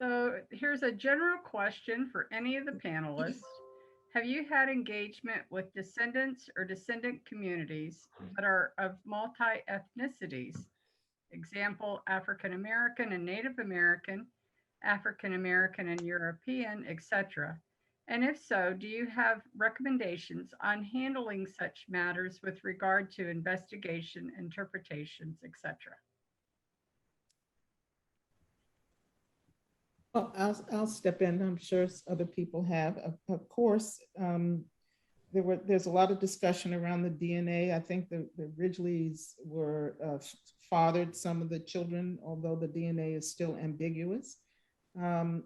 So here's a general question for any of the panelists. Have you had engagement with descendants or descendant communities that are of multi ethnicities? Example, African American and Native American, African American and European, etc. And if so, do you have recommendations on handling such matters with regard to investigation, interpretations, etc.? Well, I'll step in. I'm sure other people have. Of course, there's a lot of discussion around the DNA. I think the Ridgeleys were fathered some of the children, although the DNA is still ambiguous.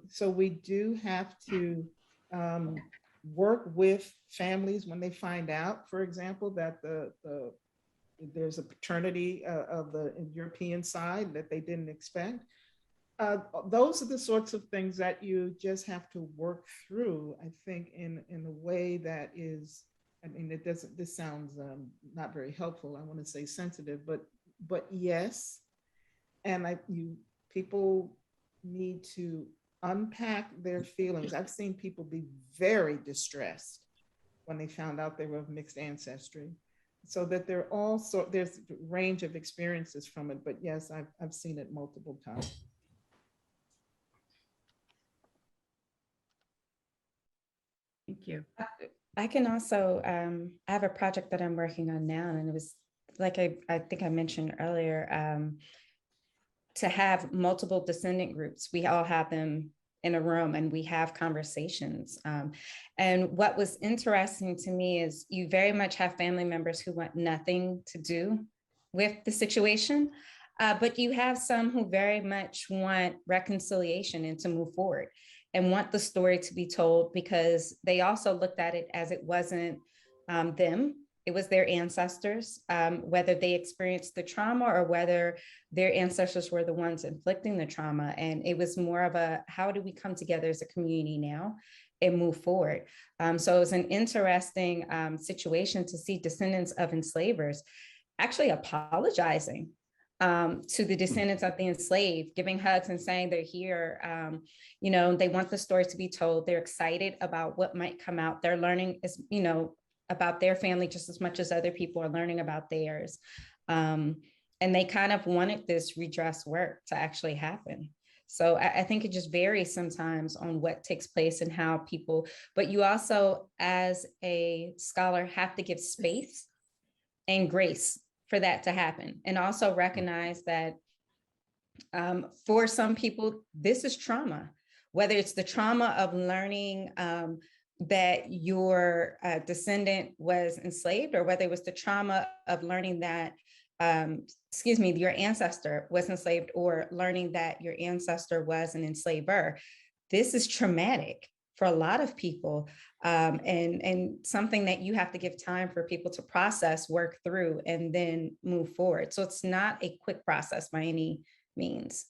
So we do have to work with families when they find out, for example, that there's a paternity of the European side that they didn't expect. Those are the sorts of things that you just have to work through, I think, in a way that is, I mean, it doesn't, this sounds not very helpful. I want to say sensitive, but yes. And people need to unpack their feelings. I've seen people be very distressed when they found out they were of mixed ancestry. So that there's a range of experiences from it, but yes, I've seen it multiple times. Thank you. I can also, I have a project that I'm working on now, and it was like I think I mentioned earlier, to have multiple descendant groups. We all have them in a room and we have conversations. And what was interesting to me is you very much have family members who want nothing to do with the situation, but you have some who very much want reconciliation and to move forward and want the story to be told, because they also looked at it as it wasn't them, it was their ancestors, whether they experienced the trauma or whether their ancestors were the ones inflicting the trauma. And it was more of a, how do we come together as a community now and move forward? So it was an interesting situation to see descendants of enslavers actually apologizing to the descendants of the enslaved, giving hugs and saying they're here. You know, they want the story to be told. They're excited about what might come out. They're learning, you know, about their family just as much as other people are learning about theirs. And they kind of wanted this redress work to actually happen. So I think it just varies sometimes on what takes place and how people, but you also, as a scholar, have to give space and grace for that to happen. And also recognize that for some people, this is trauma, whether it's the trauma of learning that your descendant was enslaved, or whether it was the trauma of learning that, your ancestor was enslaved, or learning that your ancestor was an enslaver. This is traumatic for a lot of people, and something that you have to give time for people to process, work through, and then move forward. So it's not a quick process by any means.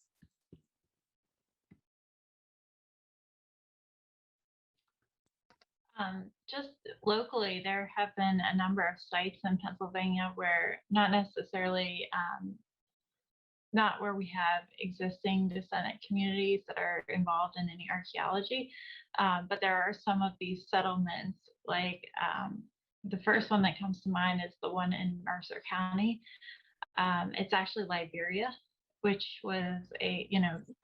Just locally, there have been a number of sites in Pennsylvania where not necessarily, not where we have existing descendant communities that are involved in any archaeology, but there are some of these settlements, like the first one that comes to mind is the one in Mercer County. It's actually Liberia, which was a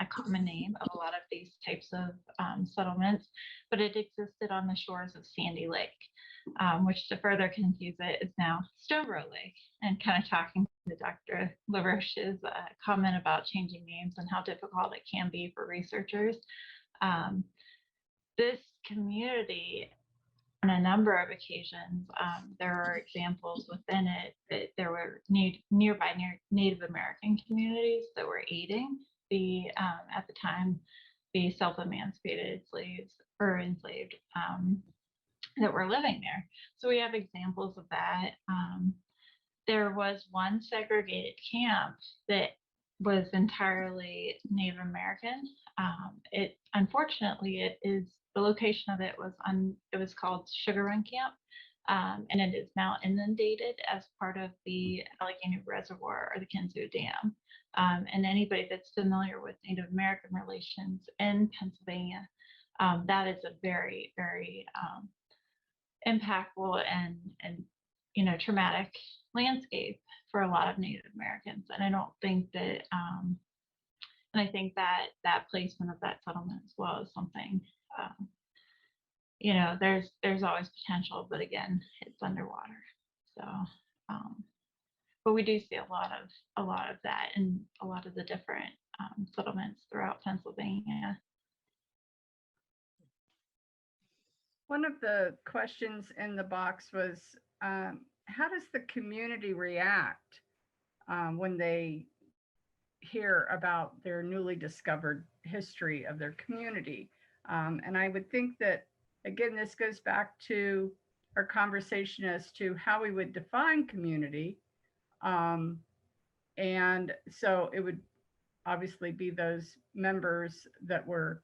common name of a lot of these types of settlements, but it existed on the shores of Sandy Lake, which, to further confuse it, is now Stoneborough Lake. And kind of talking to Dr. LaRoche's comment about changing names and how difficult it can be for researchers, this community, on a number of occasions, there are examples within it that there were nearby Native American communities that were aiding the, at the time, the self-emancipated slaves or enslaved that were living there. So we have examples of that. There was one segregated camp that was entirely Native American. Unfortunately, the location of it was called Sugar Run Camp, and it is now inundated as part of the Allegheny Reservoir or the Kinzua Dam. And anybody that's familiar with Native American relations in Pennsylvania, that is a very, very impactful and traumatic landscape for a lot of Native Americans. And I don't think that, and I think that that placement of that settlement as well is something, there's always potential, but again, it's underwater. So, but we do see a lot of that in a lot of the different settlements throughout Pennsylvania. One of the questions in the box was, how does the community react when they hear about their newly discovered history of their community? And I would think that, again, this goes back to our conversation as to how we would define community. And so it would obviously be those members that were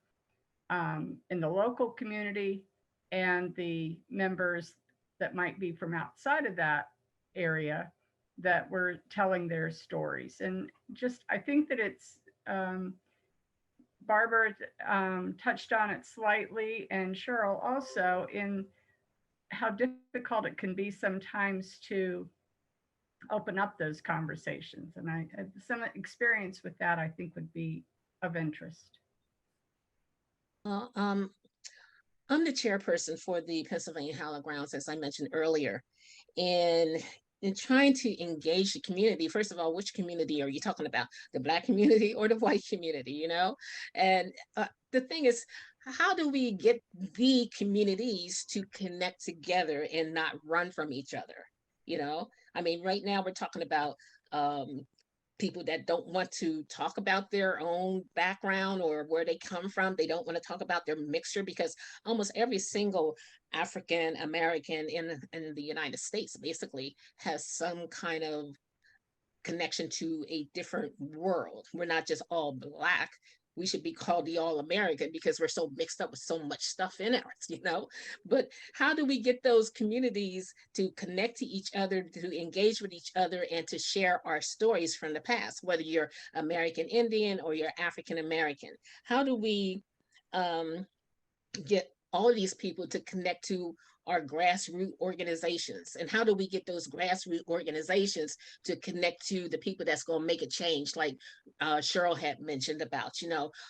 in the local community and the members that might be from outside of that area that were telling their stories. And just, I think that it's, Barbara touched on it slightly, and Cheryl also, in how difficult it can be sometimes to open up those conversations. And I some experience with that I think would be of interest. Well, I'm the chairperson for the Pennsylvania Hallowed Grounds, as I mentioned earlier. And in trying to engage the community, first of all, which community are you talking about? The Black community or the white community, And the thing is, how do we get the communities to connect together and not run from each other? I mean, right now we're talking about people that don't want to talk about their own background or where they come from. They don't want to talk about their mixture, because almost every single African American in the United States basically has some kind of connection to a different world. We're not just all Black. We should be called the All-American because we're so mixed up with so much stuff in it, But how do we get those communities to connect to each other, to engage with each other, and to share our stories from the past, whether you're American Indian or you're African American? How do we get all of these people to connect to our grassroots organizations? And how do we get those grassroots organizations to connect to the people that's going to make a change, like Cheryl had mentioned about,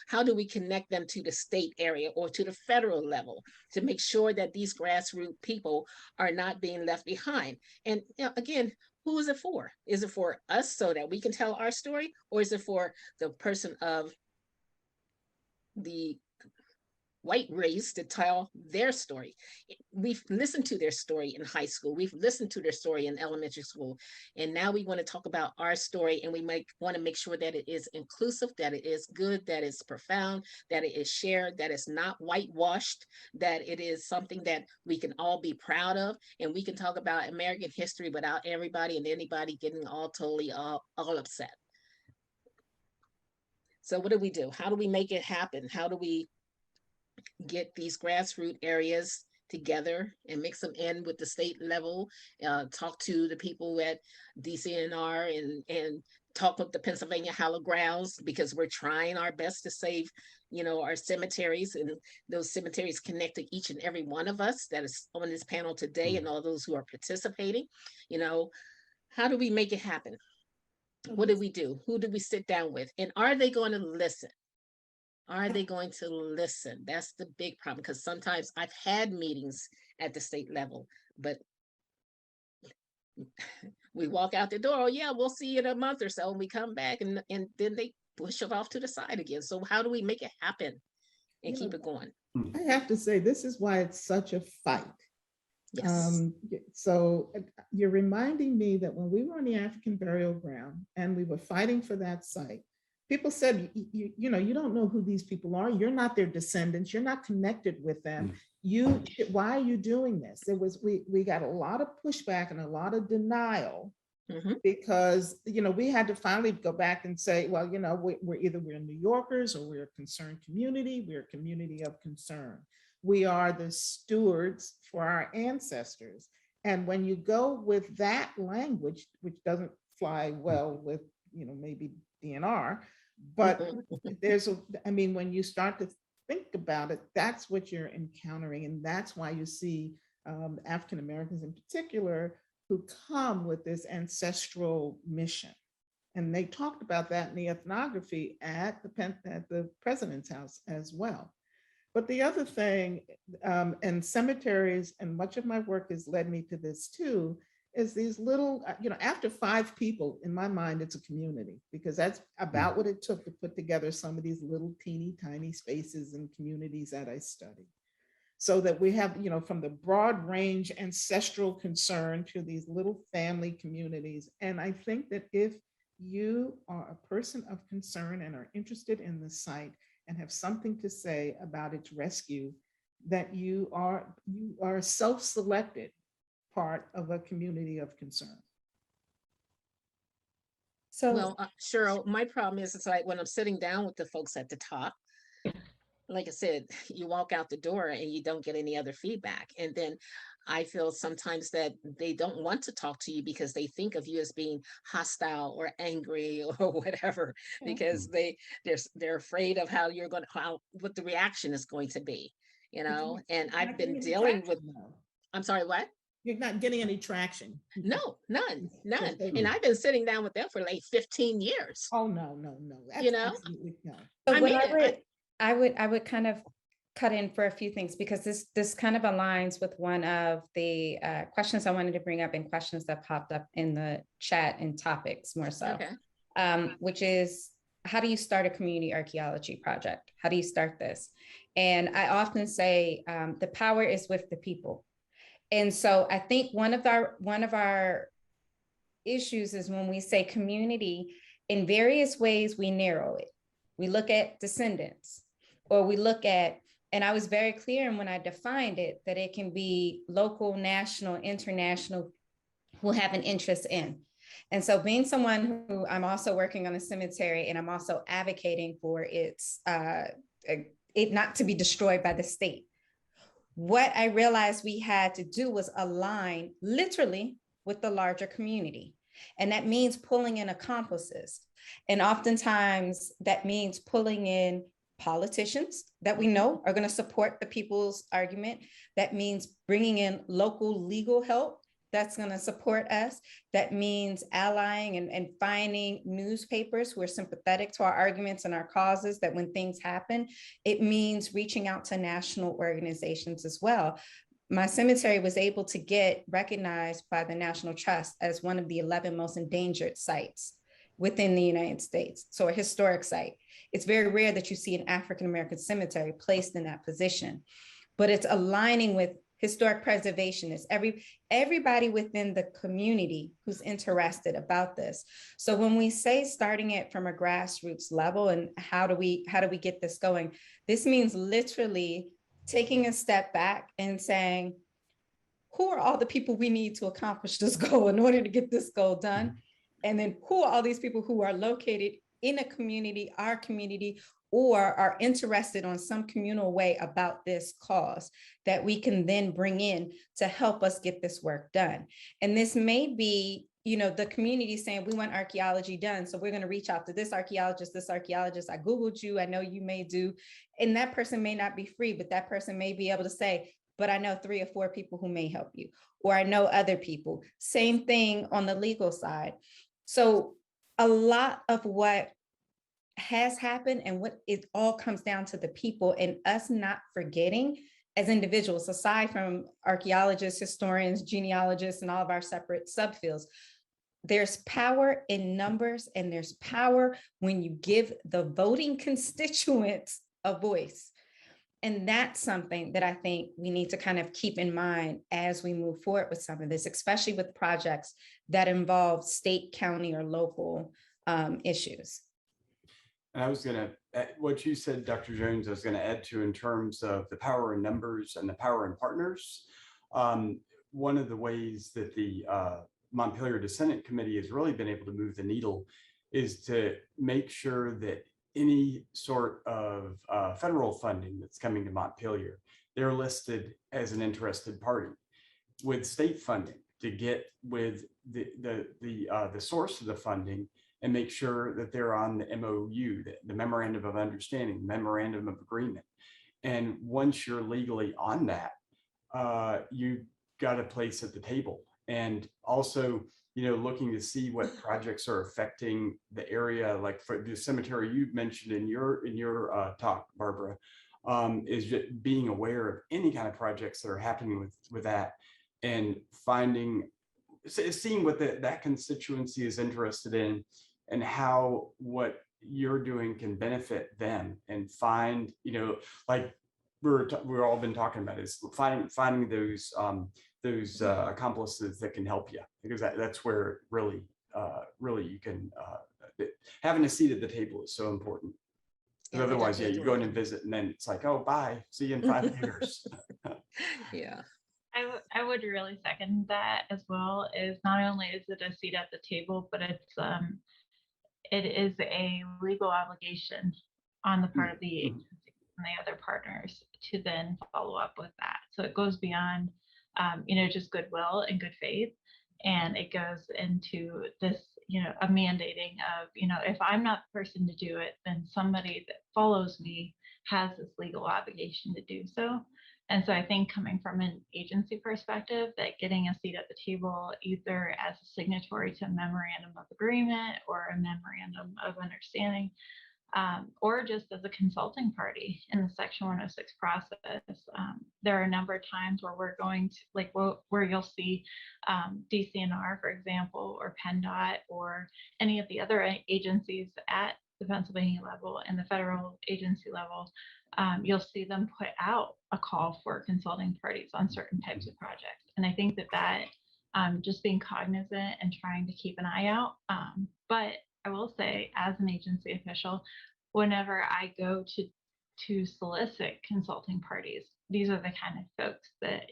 how do we connect them to the state area or to the federal level to make sure that these grassroots people are not being left behind? And again, who is it for? Is it for us so that we can tell our story, or is it for the person of the white race to tell their story? We've listened to their story in high school. We've listened to their story in elementary school. And now we want to talk about our story, and we want to make sure that it is inclusive, that it is good, that it's profound, that it is shared, that it's not whitewashed, that it is something that we can all be proud of. And we can talk about American history without everybody and anybody getting all totally all upset. So what do we do? How do we make it happen? How do we get these grassroots areas together and mix them in with the state level, talk to the people at DCNR and talk with the Pennsylvania Hallowed Grounds, because we're trying our best to save, our cemeteries, and those cemeteries connect to each and every one of us that is on this panel today and all those who are participating. How do we make it happen? What do we do? Who do we sit down with? And are they going to listen? Are they going to listen? That's the big problem, because sometimes I've had meetings at the state level, but we walk out the door, oh yeah, we'll see you in a month or so, and we come back and then they push it off to the side again. So how do we make it happen and keep it going? I have to say, this is why it's such a fight. Yes. So you're reminding me that when we were on the African burial ground and we were fighting for that site, people said, you don't know who these people are. You're not their descendants. You're not connected with them. Why are you doing this? We got a lot of pushback and a lot of denial, because, we had to finally go back and say, well, we're either New Yorkers or we're a concerned community. We're a community of concern. We are the stewards for our ancestors. And when you go with that language, which doesn't fly well with, maybe DNR. But Mhm. I mean, when you start to think about it, that's what you're encountering. And that's why you see African Americans in particular who come with this ancestral mission. And they talked about that in the ethnography at the president's house as well. But the other thing, and cemeteries, and much of my work has led me to this too, is these little, after 5 people, in my mind, it's a community, because that's about what it took to put together some of these little teeny tiny spaces and communities that I study. So that we have, from the broad range ancestral concern to these little family communities. And I think that if you are a person of concern and are interested in the site and have something to say about its rescue, that you are a self-selected part of a community of concern. So, Well, Cheryl, my problem is, it's like when I'm sitting down with the folks at the top, like I said, you walk out the door and you don't get any other feedback. And then I feel sometimes that they don't want to talk to you because they think of you as being hostile or angry or whatever, because they're afraid of how you're going to, what the reaction is going to be, and I've been dealing with, I'm sorry, what? You're not getting any traction. No, none. And I've been sitting down with them for like 15 years. Oh, no. That's absolutely no. So I what mean, I would kind of cut in for a few things, because this kind of aligns with one of the questions I wanted to bring up, and questions that popped up in the chat and topics more so, okay. Which is, how do you start a community archaeology project? How do you start this? And I often say the power is with the people. And so I think one of our issues is when we say community, in various ways we narrow it. We look at descendants, or we look at, and I was very clear in when I defined it, that it can be local, national, international, who have an interest in. And so being someone who, I'm also working on a cemetery, and I'm also advocating for it not to be destroyed by the state. What I realized we had to do was align literally with the larger community. And that means pulling in accomplices. And oftentimes that means pulling in politicians that we know are going to support the people's argument. That means bringing in local legal help that's going to support us. That means allying and finding newspapers who are sympathetic to our arguments and our causes, that when things happen, it means reaching out to national organizations as well. My cemetery was able to get recognized by the National Trust as one of the 11 most endangered sites within the United States. So a historic site. It's very rare that you see an African-American cemetery placed in that position, but it's aligning with historic preservationists, everybody within the community who's interested about this. So when we say starting it from a grassroots level, and how do we get this going? This means literally taking a step back and saying, who are all the people we need to accomplish this goal in order to get this goal done? And then who are all these people who are located in a community, our community, or are interested on some communal way about this cause, that we can then bring in to help us get this work done. And this may be, the community saying, we want archaeology done, so we're going to reach out to this archaeologist. I Googled you, I know you may do, and that person may not be free, but that person may be able to say, but I know 3 or 4 people who may help you, or I know other people. Same thing on the legal side. So a lot of what has happened, and what it all comes down to the people, and us not forgetting as individuals, aside from archaeologists, historians, genealogists, and all of our separate subfields, there's power in numbers, and there's power when you give the voting constituents a voice. And that's something that I think we need to kind of keep in mind as we move forward with some of this, especially with projects that involve state, county, or local issues. And I was going to, what you said, Dr. Jones, I was going to add to in terms of the power in numbers and the power in partners. One of the ways that the Montpelier Descendant Committee has really been able to move the needle is to make sure that any sort of federal funding that's coming to Montpelier, they're listed as an interested party. With state funding, to get with the source of the funding, and make sure that they're on the MOU, the Memorandum of Understanding, Memorandum of Agreement. And once you're legally on that, you got a place at the table. And also, looking to see what projects are affecting the area, like for the cemetery you mentioned in your talk, Barbara, is just being aware of any kind of projects that are happening with that, and seeing what that constituency is interested in, and how what you're doing can benefit them, and find, like we're all been talking about, is finding those accomplices that can help you, because that's where really you can, having a seat at the table is so important. Yeah, we Otherwise, definitely you do go it. in and visit, and then it's like, oh, bye, see you in 5 years. Yeah. I would really second that as well. Is not only is it a seat at the table, but it is a legal obligation on the part of the agency and the other partners to then follow up with that. So it goes beyond, just goodwill and good faith, and it goes into this, a mandating of, if I'm not the person to do it, then somebody that follows me has this legal obligation to do so. And so I think, coming from an agency perspective, that getting a seat at the table, either as a signatory to a memorandum of agreement or a memorandum of understanding, or just as a consulting party in the Section 106 process. There are a number of times where we're going to, where you'll see DCNR, for example, or PennDOT, or any of the other agencies at the Pennsylvania level and the federal agency level. You'll see them put out a call for consulting parties on certain types of projects. And I think that just being cognizant and trying to keep an eye out. But I will say, as an agency official, whenever I go to solicit consulting parties, these are the kind of folks that,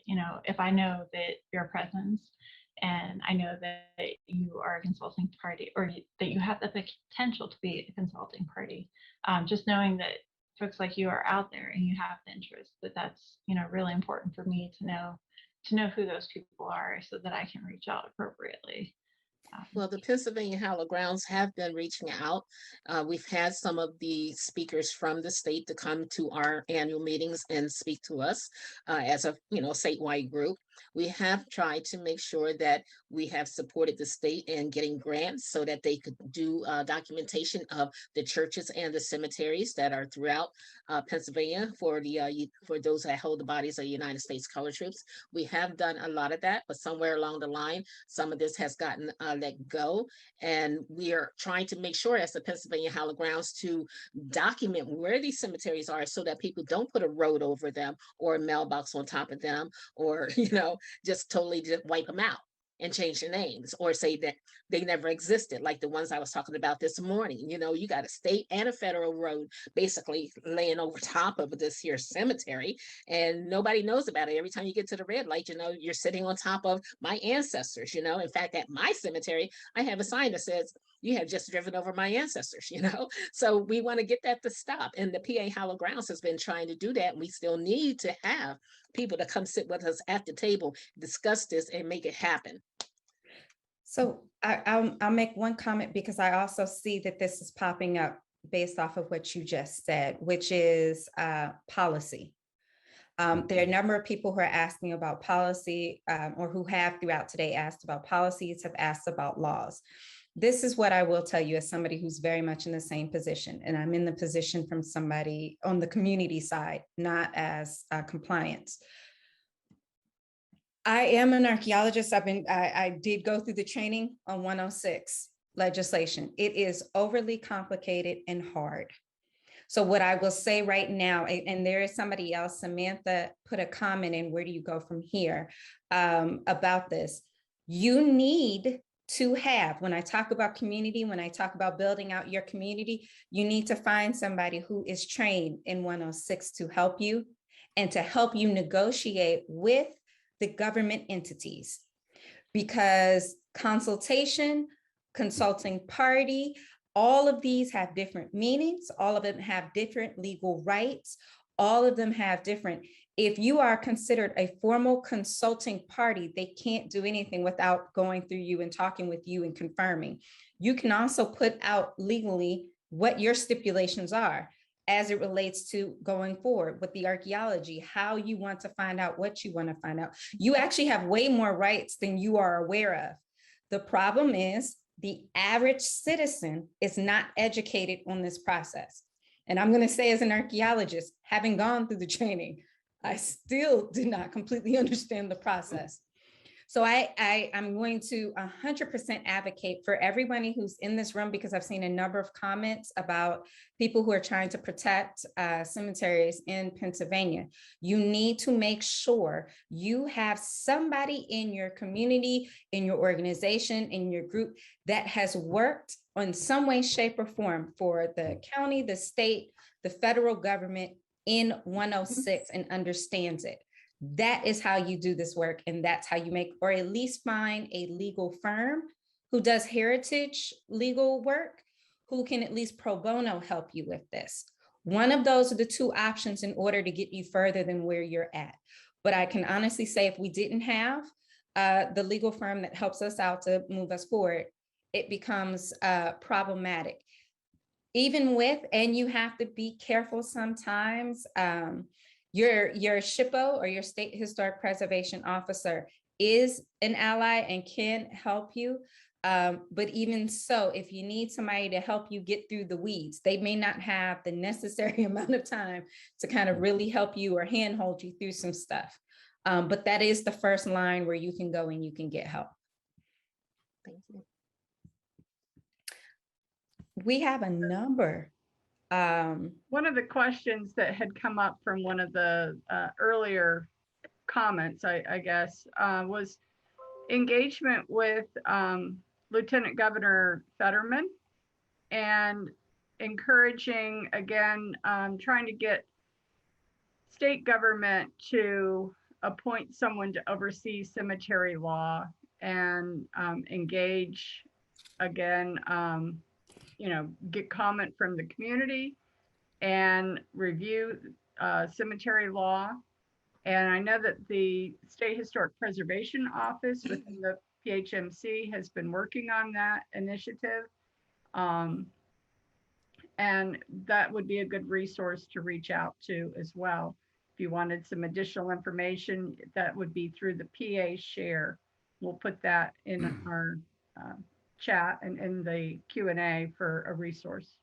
if I know that your presence, and I know that you are a consulting party, or that you have the potential to be a consulting party, just knowing that folks like you are out there and you have the interest, that's really important for me to know who those people are, so that I can reach out appropriately. Well, the Pennsylvania Hallowed Grounds have been reaching out. We've had some of the speakers from the state to come to our annual meetings and speak to us as a statewide group. We have tried to make sure that we have supported the state in getting grants so that they could do documentation of the churches and the cemeteries that are throughout Pennsylvania for those that hold the bodies of United States colored troops. We have done a lot of that, but somewhere along the line, some of this has gotten let go. And we are trying to make sure, as the Pennsylvania Hallowed Grounds, to document where these cemeteries are, so that people don't put a road over them or a mailbox on top of them, or just totally just wipe them out and change the names, or say that they never existed, like the ones I was talking about this morning. You got a state and a federal road basically laying over top of this here cemetery, and nobody knows about it. Every time you get to the red light, you're sitting on top of my ancestors. In fact, at my cemetery, I have a sign that says, "You have just driven over my ancestors," So we want to get that to stop. And the PA Hallowed Grounds has been trying to do that. And we still need to have people to come sit with us at the table, discuss this, and make it happen. So I'll make one comment, because I also see that this is popping up based off of what you just said, which is policy. There are a number of people who are asking about policy, or who have throughout today asked about policies, have asked about laws. This is what I will tell you, as somebody who's very much in the same position, and I'm in the position from somebody on the community side, not as compliance. I am an archaeologist. I did go through the training on 106 legislation. It is overly complicated and hard. So what I will say right now, and there is somebody else, Samantha put a comment in, where do you go from here, about this. You need to have, when I talk about community, when I talk about building out your community, you need to find somebody who is trained in 106 to help you, and to help you negotiate with the government entities, because consultation, consulting party, all of these have different meanings. All of them have different legal rights. All of them have different If you are considered a formal consulting party, they can't do anything without going through you and talking with you and confirming. You can also put out legally what your stipulations are as it relates to going forward with the archaeology, how you want to find out what you want to find out. You actually have way more rights than you are aware of. The problem is the average citizen is not educated on this process. And I'm going to say, as an archaeologist, having gone through the training, I still did not completely understand the process. So I'm going to 100% advocate for everybody who's in this room, because I've seen a number of comments about people who are trying to protect cemeteries in Pennsylvania. You need to make sure you have somebody in your community, in your organization, in your group that has worked in some way, shape, or form for the county, the state, the federal government in 106 and understands it. That is how you do this work. And that's how you make, or at least find a legal firm who does heritage legal work, who can at least pro bono help you with this. One of those are the two options in order to get you further than where you're at. But I can honestly say, if we didn't have the legal firm that helps us out to move us forward, it becomes problematic. Even with, and you have to be careful sometimes, your SHPO, or your State Historic Preservation Officer, is an ally and can help you. But even so, if you need somebody to help you get through the weeds, they may not have the necessary amount of time to kind of really help you or handhold you through some stuff. But that is the first line where you can go and you can get help. Thank you. We have a number. One of the questions that had come up from one of the earlier comments, I guess, was engagement with Lieutenant Governor Fetterman, and encouraging, again, trying to get state government to appoint someone to oversee cemetery law and engage, again, get comment from the community and review cemetery law. And I know that the State Historic Preservation Office within the PHMC has been working on that initiative. And that would be a good resource to reach out to as well. If you wanted some additional information, that would be through the PA share. We'll put that in our chat and in the Q&A for a resource.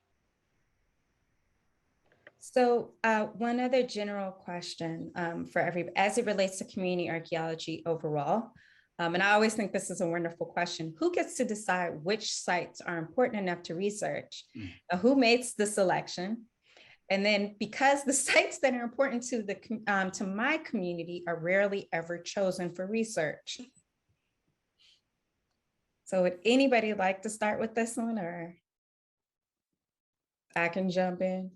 So one other general question for everybody, as it relates to community archaeology overall, and I always think this is a wonderful question: who gets to decide which sites are important enough to research? Who makes the selection? And then, because the sites that are important to the to my community are rarely ever chosen for research. So would anybody like to start with this one, or I can jump in?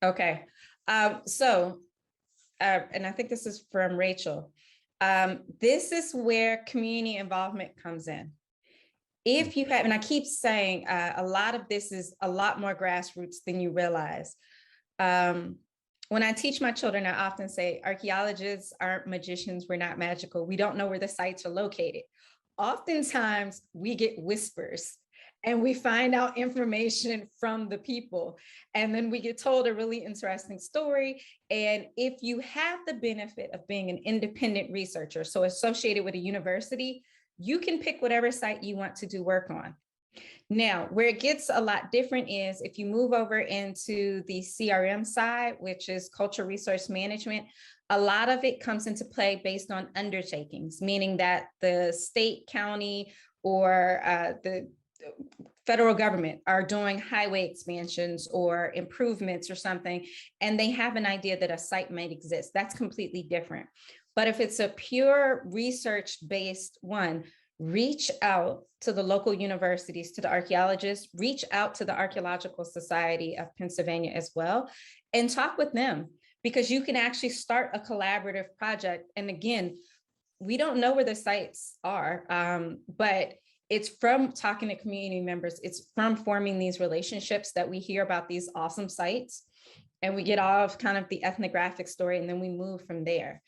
Okay, and I think this is from Rachel. This is where community involvement comes in. If you have, and I keep saying, a lot of this is a lot more grassroots than you realize. When I teach my children, I often say, archaeologists aren't magicians, we're not magical. We don't know where the sites are located. Oftentimes we get whispers and we find out information from the people, and then we get told a really interesting story. And if you have the benefit of being an independent researcher, so associated with a university, you can pick whatever site you want to do work on. Now, where it gets a lot different is if you move over into the CRM side, which is cultural resource management, a lot of it comes into play based on undertakings, meaning that the state, county, or the federal government are doing highway expansions or improvements or something, and they have an idea that a site might exist. That's completely different. But if it's a pure research-based one, reach out to the local universities, to the archaeologists, reach out to the Archaeological Society of Pennsylvania as well, and talk with them, because you can actually start a collaborative project. And again, we don't know where the sites are, but it's from talking to community members, it's from forming these relationships that we hear about these awesome sites. and we get off kind of the ethnographic story, and then we move from there.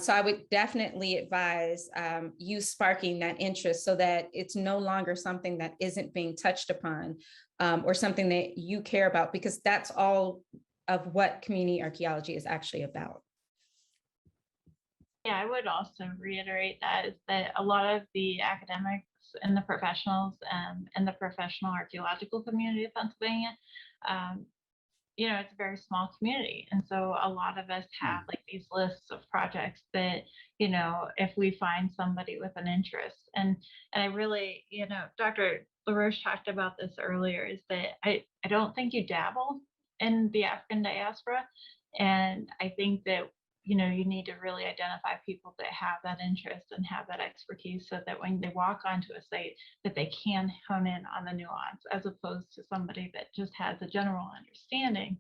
So I would definitely advise you sparking that interest so that it's no longer something that isn't being touched upon or something that you care about, because that's all of what community archaeology is actually about. Yeah, I would also reiterate that is that a lot of the academics and the professionals and the professional archaeological community of Pennsylvania, you know, it's a very small community. And so a lot of us have like these lists of projects that, you know, if we find somebody with an interest, and I really, you know, Dr. LaRoche talked about this earlier, is that I don't think you dabble in the African diaspora. And I think that, you know, you need to really identify people that have that interest and have that expertise so that when they walk onto a site that they can hone in on the nuance, as opposed to somebody that just has a general understanding.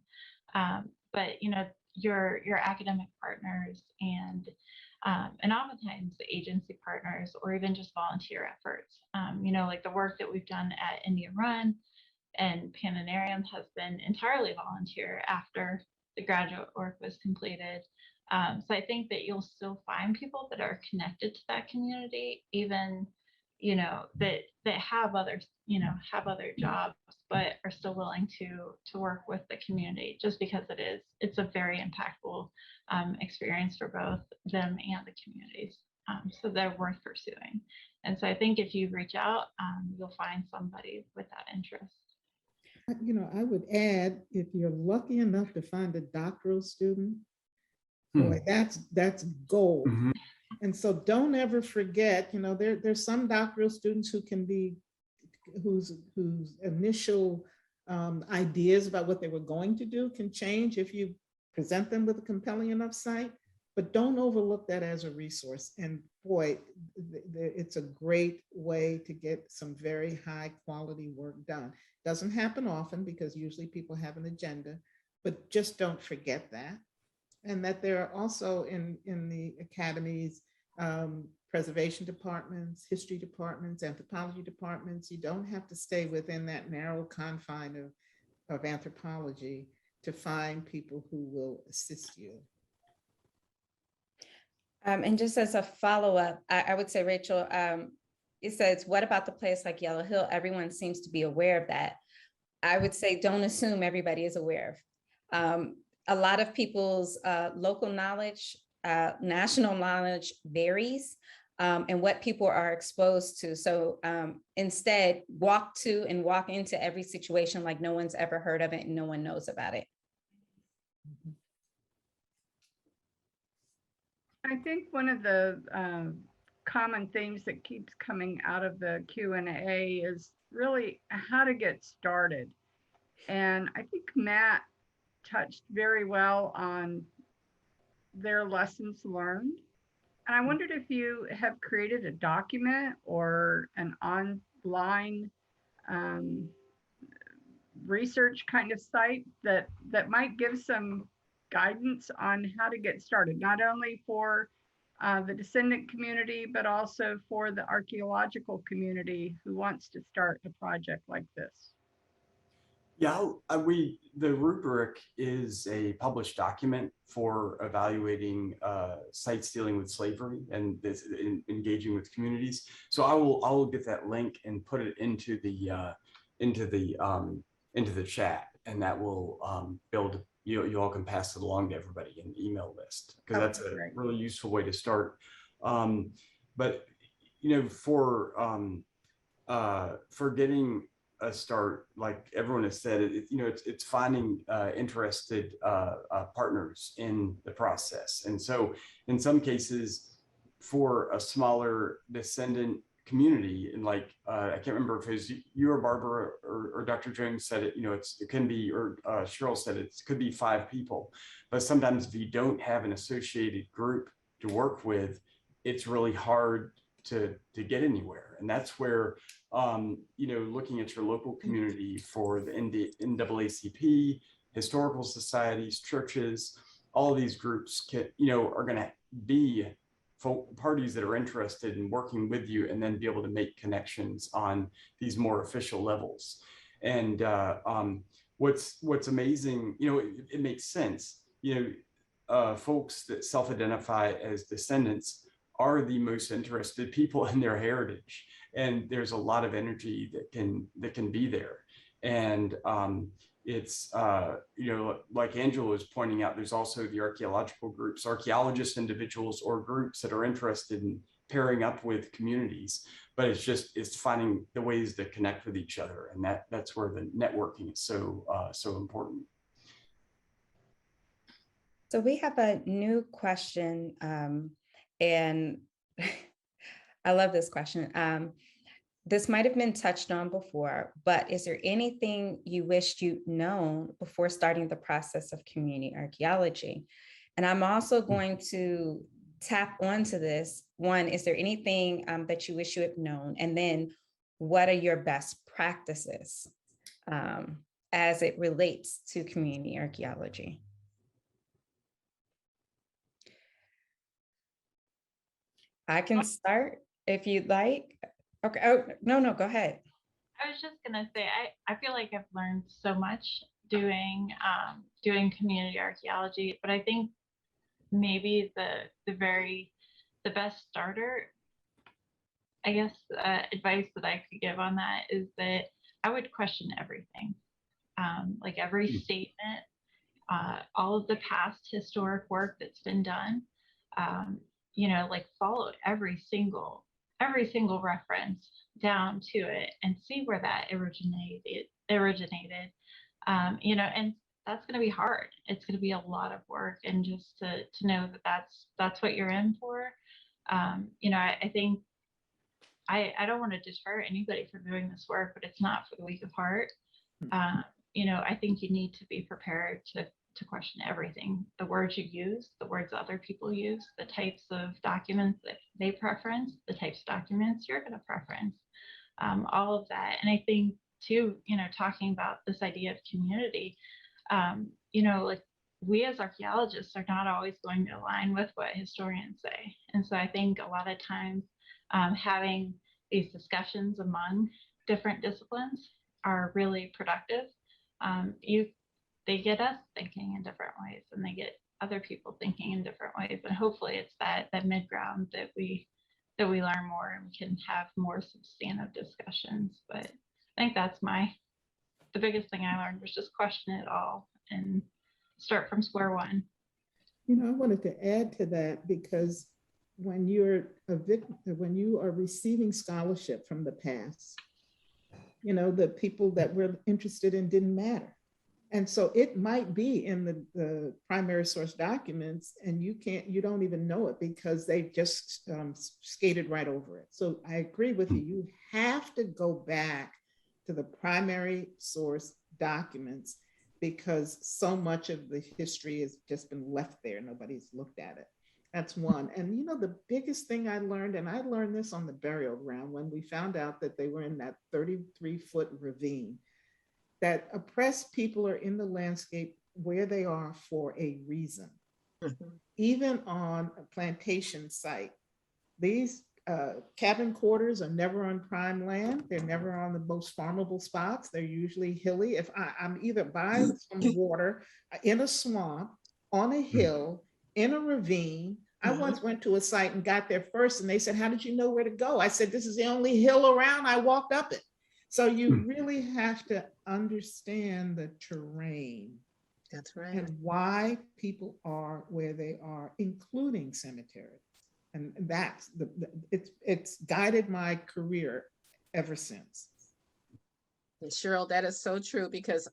But you know, your academic partners and oftentimes the agency partners or even just volunteer efforts, you know, like the work that we've done at Indian Run and Planetarium has been entirely volunteer after the graduate work was completed. So I think that you'll still find people that are connected to that community, even, you know, that have other, you know, have other jobs, but are still willing to work with the community, just because it's a very impactful experience for both them and the communities. So they're worth pursuing. And so I think if you reach out, you'll find somebody with that interest. You know, I would add, if you're lucky enough to find a doctoral student, boy, that's gold. Mhm. And so don't ever forget, you know, there's some doctoral students who can be, whose initial ideas about what they were going to do can change if you present them with a compelling enough site, but don't overlook that as a resource. And boy, it's a great way to get some very high quality work done. Doesn't happen often because usually people have an agenda, but just don't forget that. And that there are also in the academies, preservation departments, history departments, anthropology departments. You don't have to stay within that narrow confine of anthropology to find people who will assist you. And just as a follow-up, I would say, Rachel, it says, what about the place like Yellow Hill? Everyone seems to be aware of that. I would say, don't assume everybody is aware of. A lot of people's local knowledge, national knowledge varies, and what people are exposed to. So instead, walk into every situation like no one's ever heard of it and no one knows about it. I think one of the common themes that keeps coming out of the Q&A is really how to get started. And I think Matt touched very well on their lessons learned. And I wondered if you have created a document or an online research kind of site that might give some guidance on how to get started, not only for the descendant community, but also for the archaeological community who wants to start a project like this. Yeah, the rubric is a published document for evaluating sites dealing with slavery and engaging with communities. So I will get that link and put it into the chat, and that will build. You all can pass it along to everybody in the email list, because that's a really useful way to start. But you know, for getting a start, like everyone has said, it's finding interested partners in the process. And so in some cases, for a smaller descendant community, and like I can't remember if it was you or Barbara or Dr. Jones said it, it can be, or Cheryl said it could be 5 people. But sometimes if you don't have an associated group to work with, it's really hard to get anywhere. And that's where looking at your local community for the NAACP, historical societies, churches, all of these groups are going to be parties that are interested in working with you, and then be able to make connections on these more official levels. And what's amazing, it makes sense. Folks that self-identify as descendants are the most interested people in their heritage, and there's a lot of energy that can be there. And it's like Angela was pointing out, there's also the archaeological groups, archaeologists, individuals, or groups that are interested in pairing up with communities. But it's finding the ways to connect with each other, and that's where the networking is so important. So we have a new question, and I love this question. This might have been touched on before, but is there anything you wished you'd known before starting the process of community archaeology? And I'm also going to tap onto this. One, is there anything that you wish you had known? And then what are your best practices as it relates to community archaeology? I can start if you'd like. Okay. Oh, no, go ahead. I was just gonna say, I feel like I've learned so much doing community archaeology, but I think maybe the best starter, I guess, advice that I could give on that is that I would question everything, like every statement, all of the past historic work that's been done, like follow every single reference down to it and see where that originated. And that's going to be hard. It's going to be a lot of work, and just to know that that's what you're in for. I think I don't want to deter anybody from doing this work, but it's not for the weak of heart. I think you need to be prepared to question everything, the words you use, the words other people use, the types of documents that they preference, the types of documents you're going to preference, all of that. And I think too, talking about this idea of community, like we as archaeologists are not always going to align with what historians say. And so I think a lot of times having these discussions among different disciplines are really productive. They get us thinking in different ways, and they get other people thinking in different ways. And hopefully it's that mid ground that we learn more and we can have more substantive discussions. But I think that's the biggest thing I learned was just question it all and start from square one. I wanted to add to that, because when you are receiving scholarship from the past, the people that we're interested in didn't matter. And so it might be in the primary source documents, and you don't even know it because they just skated right over it. So I agree with you. You have to go back to the primary source documents, because so much of the history has just been left there. Nobody's looked at it. That's one. And the biggest thing I learned, and I learned this on the burial ground when we found out that they were in that 33-foot ravine, that oppressed people are in the landscape where they are for a reason. Mm-hmm. Even on a plantation site, these cabin quarters are never on prime land. They're never on the most farmable spots. They're usually hilly. If I'm either by some water, in a swamp, on a hill, in a ravine. I once went to a site and got there first, and they said, "How did you know where to go?" I said, "This is the only hill around. I walked up it." So you really have to understand the terrain. That's right. And why people are where they are, including cemeteries. And that's it's guided my career ever since. And Cheryl, that is so true, because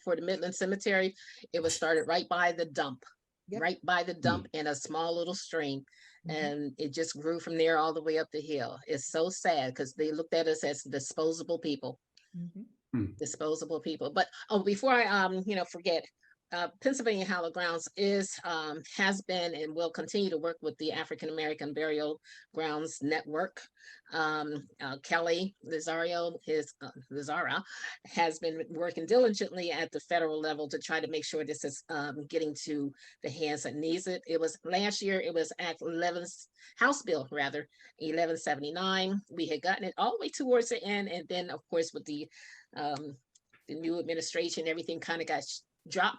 for the Midland Cemetery, it was started right by the dump. Yep. Right by the dump in a small little stream. And it just grew from there all the way up the hill. It's so sad because they looked at us as disposable people. Disposable people. But before I forget, Pennsylvania Hallowed Grounds has been and will continue to work with the African American Burial Grounds Network. Kelly Lizara has been working diligently at the federal level to try to make sure this is getting to the hands that needs it. It was last year, it was Act 11's House Bill, rather, 1179. We had gotten it all the way towards the end, and then of course with the the new administration, everything kind of got dropped.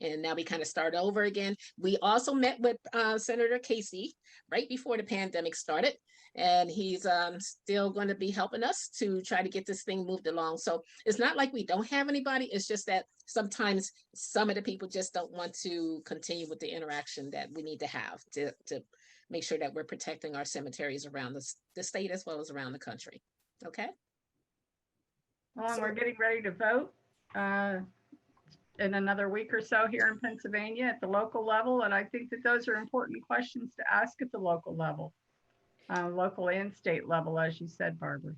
And now we kind of start over again. We also met with Senator Casey right before the pandemic started. And he's still going to be helping us to try to get this thing moved along. So it's not like we don't have anybody. It's just that sometimes some of the people just don't want to continue with the interaction that we need to have to make sure that we're protecting our cemeteries around the state as well as around the country. Okay. Well, and we're getting ready to vote in another week or so here in Pennsylvania at the local level. And I think that those are important questions to ask at the local level, local and state level, as you said, Barbara.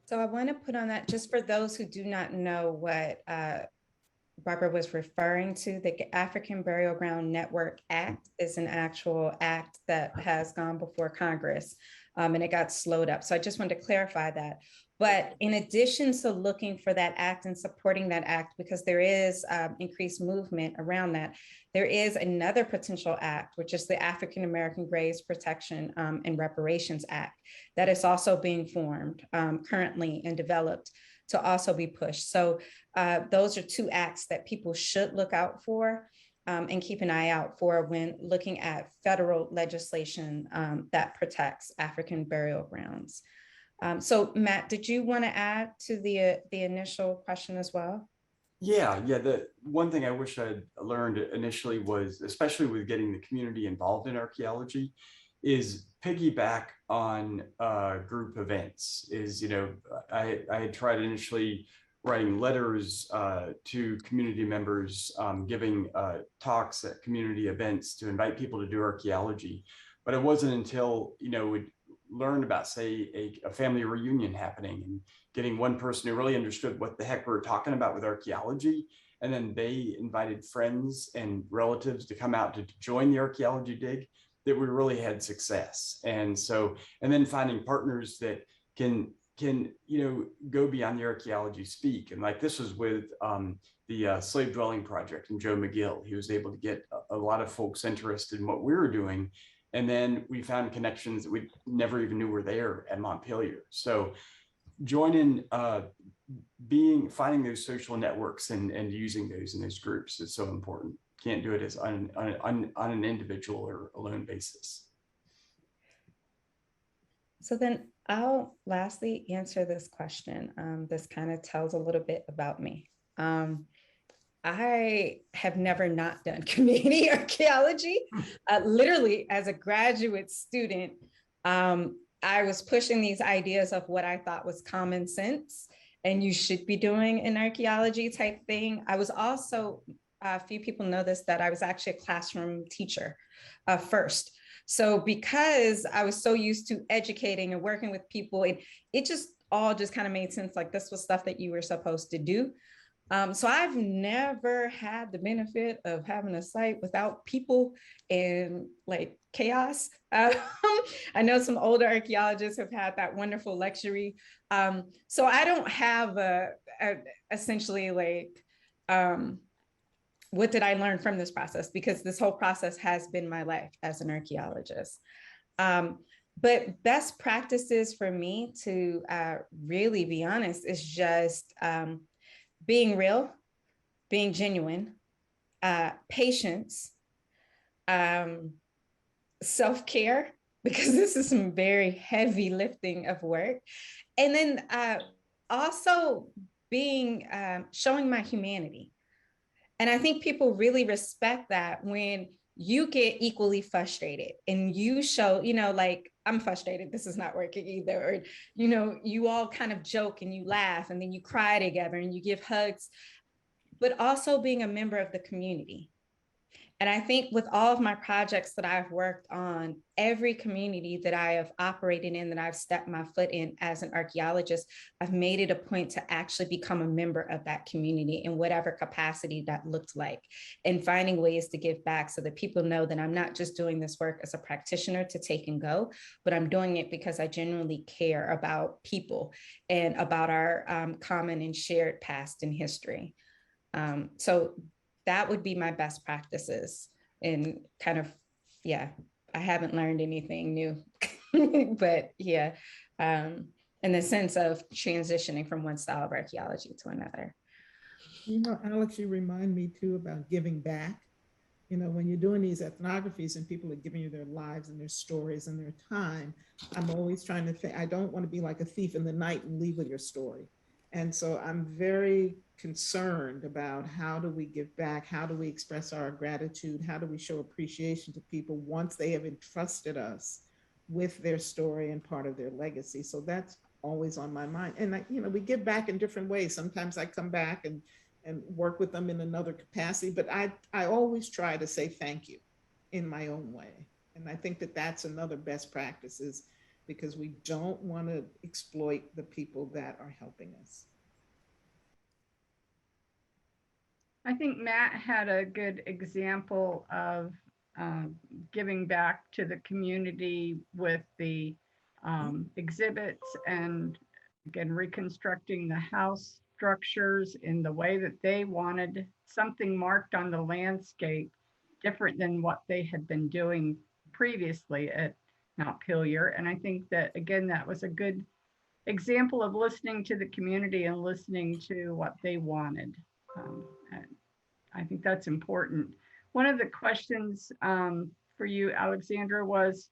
So I want to put on that, just for those who do not know what Barbara was referring to, the African Burial Ground Network Act is an actual act that has gone before Congress, and it got slowed up. So I just wanted to clarify that. But in addition to looking for that act and supporting that act, because there is increased movement around that, there is another potential act, which is the African American Graves Protection and Reparations Act, that is also being formed currently and developed to also be pushed. So those are two acts that people should look out for and keep an eye out for when looking at federal legislation that protects African burial grounds. So Matt, did you want to add to the initial question as well? Yeah. The one thing I wish I'd learned initially was, especially with getting the community involved in archaeology, is piggyback on group events. I had tried initially writing letters to community members, giving talks at community events to invite people to do archaeology. But it wasn't until, we'd learned about, say, a family reunion happening and getting one person who really understood what the heck we were talking about with archaeology. And then they invited friends and relatives to come out to join the archaeology dig, that we really had success. And then finding partners that can go beyond the archaeology speak. And like this was with the slave dwelling project and Joe McGill. He was able to get a lot of folks interested in what we were doing. And then we found connections that we never even knew were there at Montpelier. So joining, finding those social networks and using those in those groups is so important. Can't do it as on an individual or alone basis. So then I'll lastly answer this question. This kind of tells a little bit about me. I have never not done community archaeology. Literally, as a graduate student, I was pushing these ideas of what I thought was common sense and you should be doing in archaeology type thing. I was also, a few people know this, that I was actually a classroom teacher first. So because I was so used to educating and working with people, it just all just kind of made sense. Like this was stuff that you were supposed to do. So I've never had the benefit of having a site without people and like chaos. I know some older archaeologists have had that wonderful luxury. So I don't have essentially like, what did I learn from this process? Because this whole process has been my life as an archaeologist. But best practices for me, to really be honest, is just being real, being genuine, patience, self-care, because this is some very heavy lifting of work. And then also being, showing my humanity. And I think people really respect that when you get equally frustrated and you show, like, I'm frustrated, this is not working either. Or, you all kind of joke and you laugh and then you cry together and you give hugs, but also being a member of the community. And I think with all of my projects that I've worked on, every community that I have operated in, that I've stepped my foot in as an archaeologist, I've made it a point to actually become a member of that community in whatever capacity that looked like, and finding ways to give back so that people know that I'm not just doing this work as a practitioner to take and go, but I'm doing it because I genuinely care about people and about our common and shared past and history. So that would be my best practices, and kind of, I haven't learned anything new, but in the sense of transitioning from one style of archaeology to another. You know, Alex, you remind me too about giving back. You know, when you're doing these ethnographies and people are giving you their lives and their stories and their time, I'm always trying to think, I don't want to be like a thief in the night and leave with your story. And so I'm very concerned about how do we give back? How do we express our gratitude? How do we show appreciation to people once they have entrusted us with their story and part of their legacy? So that's always on my mind. And I, you know, we give back in different ways. Sometimes I come back and work with them in another capacity. But I always try to say thank you in my own way. And I think that that's another best practice is because we don't want to exploit the people that are helping us. I think Matt had a good example of giving back to the community with the exhibits and again, reconstructing the house structures in the way that they wanted something marked on the landscape different than what they had been doing previously at Mount Pillier. And I think that, again, that was a good example of listening to the community and listening to what they wanted. And I think that's important. One of the questions for you, Alexandra, was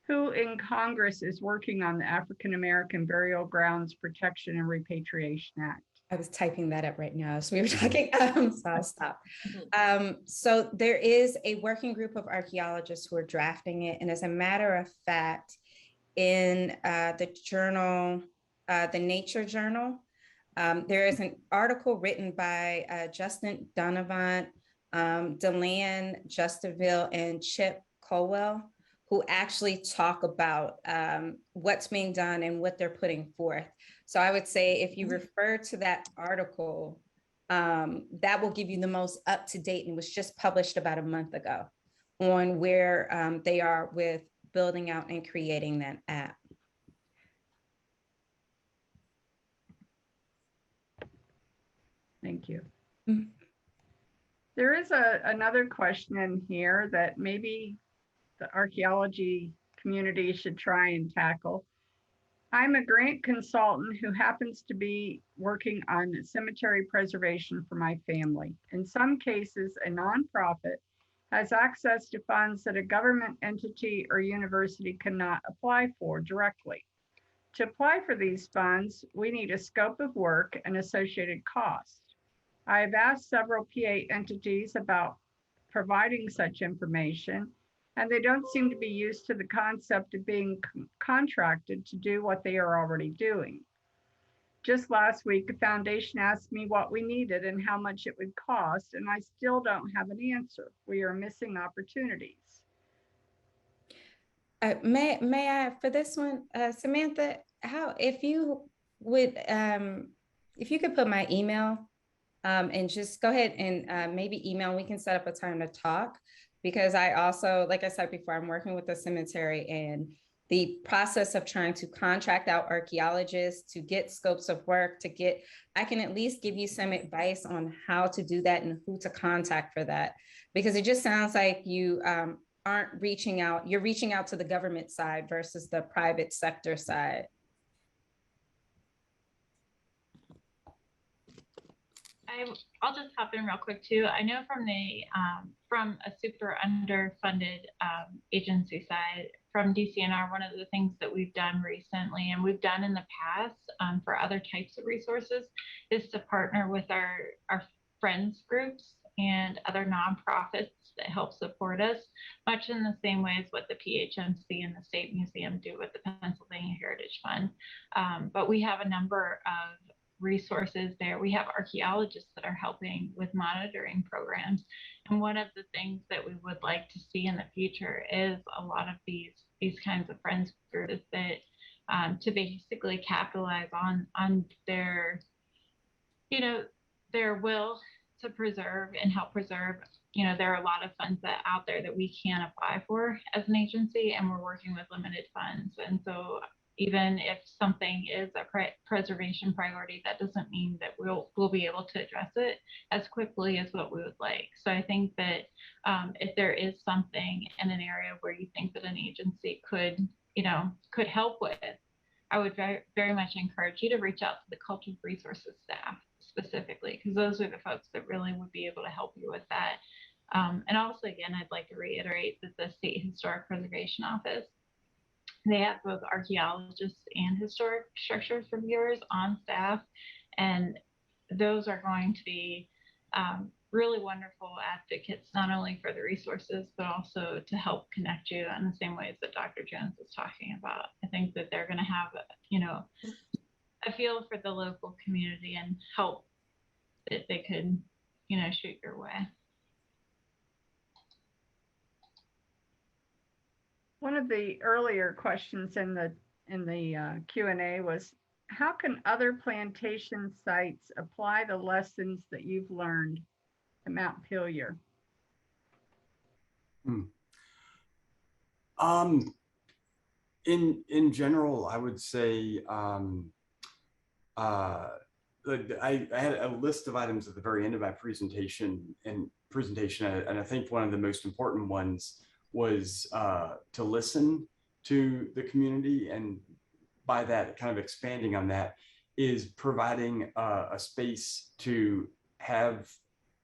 who in Congress is working on the African American Burial Grounds Protection and Repatriation Act? I was typing that up right now as we were talking, so I'll stop. So there is a working group of archaeologists who are drafting it. And as a matter of fact, in the journal, the Nature Journal, there is an article written by Justin Donovan, Deland Justaville, and Chip Colwell, who actually talk about what's being done and what they're putting forth. So I would say if you refer to that article, that will give you the most up-to-date, and was just published about a month ago, on where they are with building out and creating that app. Thank you. Mhm. There is another question in here that maybe the archaeology community should try and tackle. I'm a grant consultant who happens to be working on cemetery preservation for my family. In some cases, a nonprofit has access to funds that a government entity or university cannot apply for directly. To apply for these funds, we need a scope of work and associated costs. I have asked several PA entities about providing such information, and they don't seem to be used to the concept of being contracted to do what they are already doing. Just last week, the foundation asked me what we needed and how much it would cost, and I still don't have an answer. We are missing opportunities. May I, for this one, Samantha, how, if you would, if you could put my email and just go ahead and maybe email, we can set up a time to talk, because I also, like I said before, I'm working with the cemetery, and the process of trying to contract out archaeologists to get scopes of work, I can at least give you some advice on how to do that and who to contact for that, because it just sounds like you aren't reaching out, you're reaching out to the government side versus the private sector side. I'll just hop in real quick too. I know from a super underfunded agency side, from DCNR, one of the things that we've done recently and we've done in the past for other types of resources is to partner with our friends groups and other nonprofits that help support us, much in the same way as what the PHMC and the State Museum do with the Pennsylvania Heritage Fund. But we have a number of resources there. We have archaeologists that are helping with monitoring programs. And one of the things that we would like to see in the future is a lot of these kinds of friends groups that to basically capitalize on their, their will to preserve and help preserve. There are a lot of funds that out there that we can apply for as an agency, and we're working with limited funds. And so even if something is a preservation priority, that doesn't mean that we'll be able to address it as quickly as what we would like. So I think that if there is something in an area where you think that an agency could help with, I would very, very much encourage you to reach out to the Cultural Resources staff. specifically, because those are the folks that really would be able to help you with that. And also, again, I'd like to reiterate that the State Historic Preservation Office, they have both archaeologists and historic structures reviewers on staff, and those are going to be really wonderful advocates, not only for the resources, but also to help connect you in the same ways that Dr. Jones is talking about. I think that they're going to have, a feel for the local community and help that they could, shoot your way. One of the earlier questions in the Q&A was, how can other plantation sites apply the lessons that you've learned at Mount Pelier? In general, I would say I had a list of items at the very end of my presentation, and I think one of the most important ones was to listen to the community, and by that, kind of expanding on that, is providing a space to have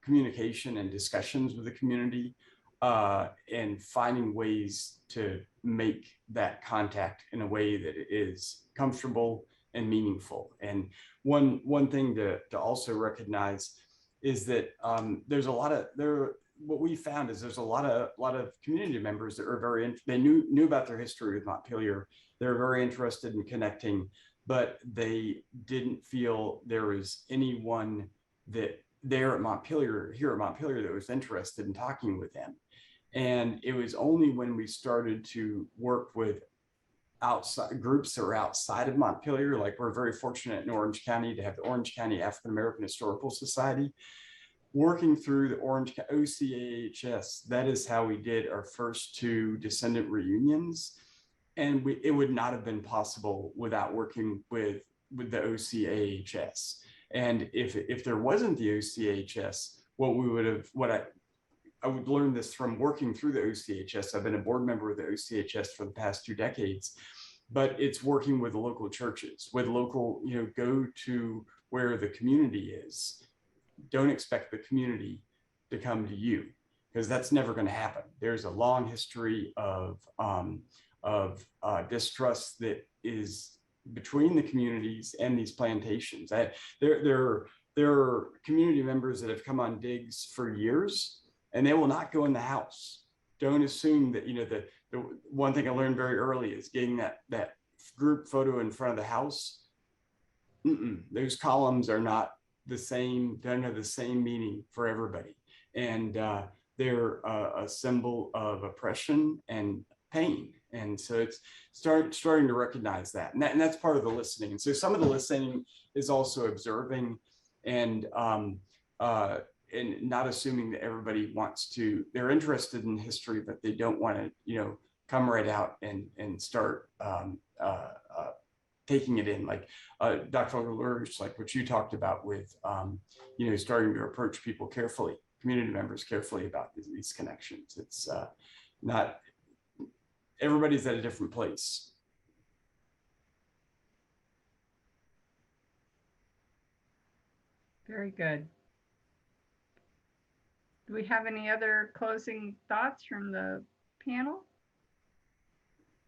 communication and discussions with the community, and finding ways to make that contact in a way that is comfortable and meaningful. And one thing to also recognize is that what we found is there's a lot of community members that are they knew about their history with Montpelier. They're very interested in connecting, but they didn't feel there was anyone that here at Montpelier that was interested in talking with them. And it was only when we started to work with outside groups that are outside of Montpelier, like we're very fortunate in Orange County to have the Orange County African American Historical Society, working through the Orange OCAHS. That is how we did our first 2 descendant reunions, and it would not have been possible without working with the OCAHS. And if there wasn't the OCAHS, I would learn this from working through the OCHS. I've been a board member of the OCHS for the past 2 decades, but it's working with local churches, with local, go to where the community is. Don't expect the community to come to you, because that's never going to happen. There's a long history of distrust that is between the communities and these plantations. There are community members that have come on digs for years, and they will not go in the house. Don't assume that, the one thing I learned very early is getting that group photo in front of the house. Those columns are not the same, don't have the same meaning for everybody. And they're a symbol of oppression and pain. And so it's starting to recognize that. And that's part of the listening. And so some of the listening is also observing and not assuming that everybody they're interested in history, but they don't want to, come right out and start taking it in, like Dr. LaRoche, like what you talked about with, starting to approach people carefully, community members carefully about these connections. It's not, everybody's at a different place. Very good. Do we have any other closing thoughts from the panel?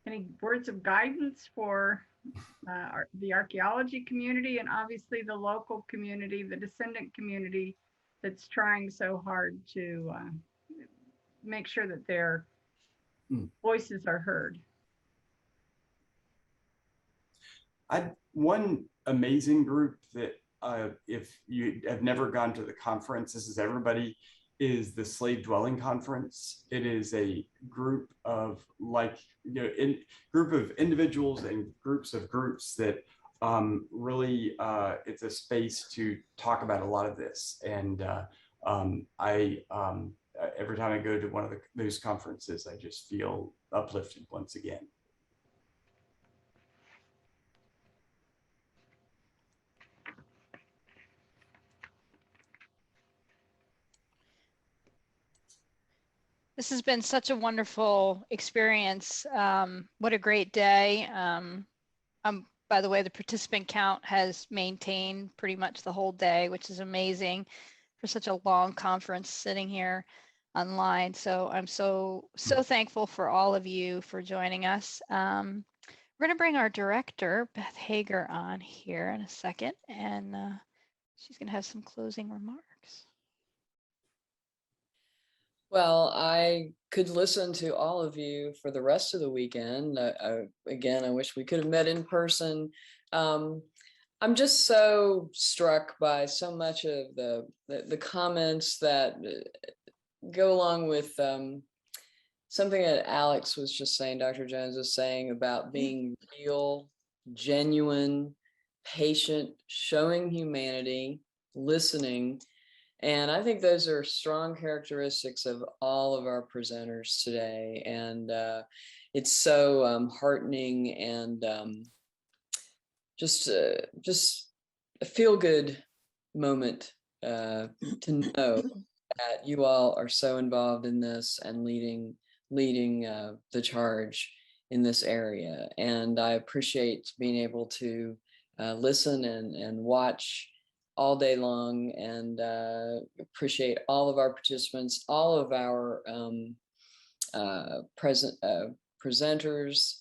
Any words of guidance for the archaeology community, and obviously the local community, the descendant community that's trying so hard to make sure that their voices are heard? One amazing group that if you have never gone to the conference, this is everybody, is the Slave Dwelling Conference. It is a group of group of individuals and groups of groups that really it's a space to talk about a lot of this. And every time I go to one of those conferences, I just feel uplifted once again. This has been such a wonderful experience. What a great day. I'm by the way, the participant count has maintained pretty much the whole day, which is amazing for such a long conference sitting here online. So I'm so thankful for all of you for joining us. We're going to bring our director, Beth Hager, on here in a second, and she's going to have some closing remarks. Well, I could listen to all of you for the rest of the weekend. Again, I wish we could have met in person. I'm just so struck by so much of the comments that go along with something that Alex was just saying, Dr. Jones was saying about being real, genuine, patient, showing humanity, listening. And I think those are strong characteristics of all of our presenters today. And it's so heartening and just a feel-good moment to know that you all are so involved in this and leading the charge in this area. And I appreciate being able to listen and watch all day long, and appreciate all of our participants, all of our presenters,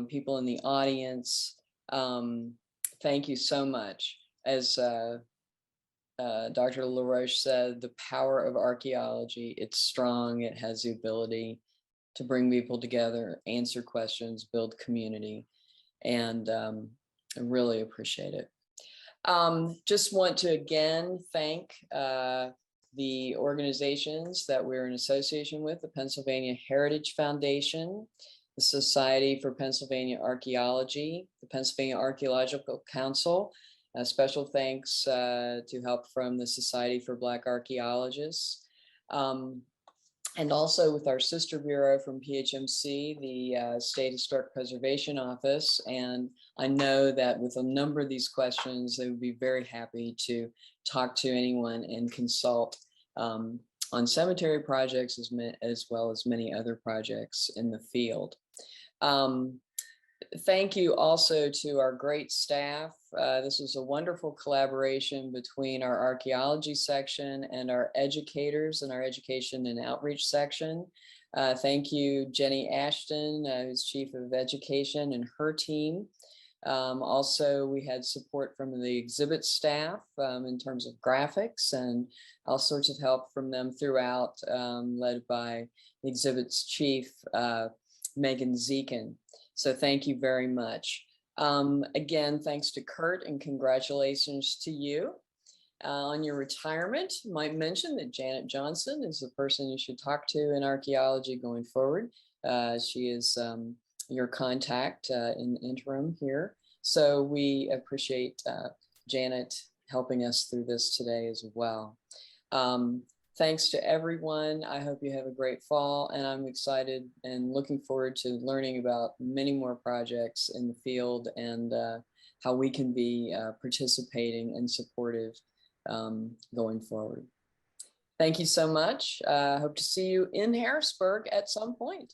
people in the audience. Thank you so much. As Dr. LaRoche said, the power of archaeology, it's strong. It has the ability to bring people together, answer questions, build community. And I really appreciate it. Just want to again thank the organizations that we're in association with, the Pennsylvania Heritage Foundation, the Society for Pennsylvania Archaeology, the Pennsylvania Archaeological Council. Special thanks to help from the Society for Black Archaeologists. And also with our sister bureau from PHMC, the State Historic Preservation Office. And I know that with a number of these questions, they would be very happy to talk to anyone and consult on cemetery projects as well as many other projects in the field. Thank you also to our great staff. This was a wonderful collaboration between our archaeology section and our educators in our education and outreach section. Thank you, Jenny Ashton, who's Chief of Education, and her team. Also, we had support from the exhibit staff in terms of graphics and all sorts of help from them throughout, led by the exhibits chief, Megan Zekin. So thank you very much. Again, thanks to Kurt, and congratulations to you on your retirement. Might mention that Janet Johnson is the person you should talk to in archaeology going forward. She is your contact in the interim here. So we appreciate Janet helping us through this today as well. Thanks to everyone. I hope you have a great fall, and I'm excited and looking forward to learning about many more projects in the field and how we can be participating and supportive going forward. Thank you so much. Hope to see you in Harrisburg at some point.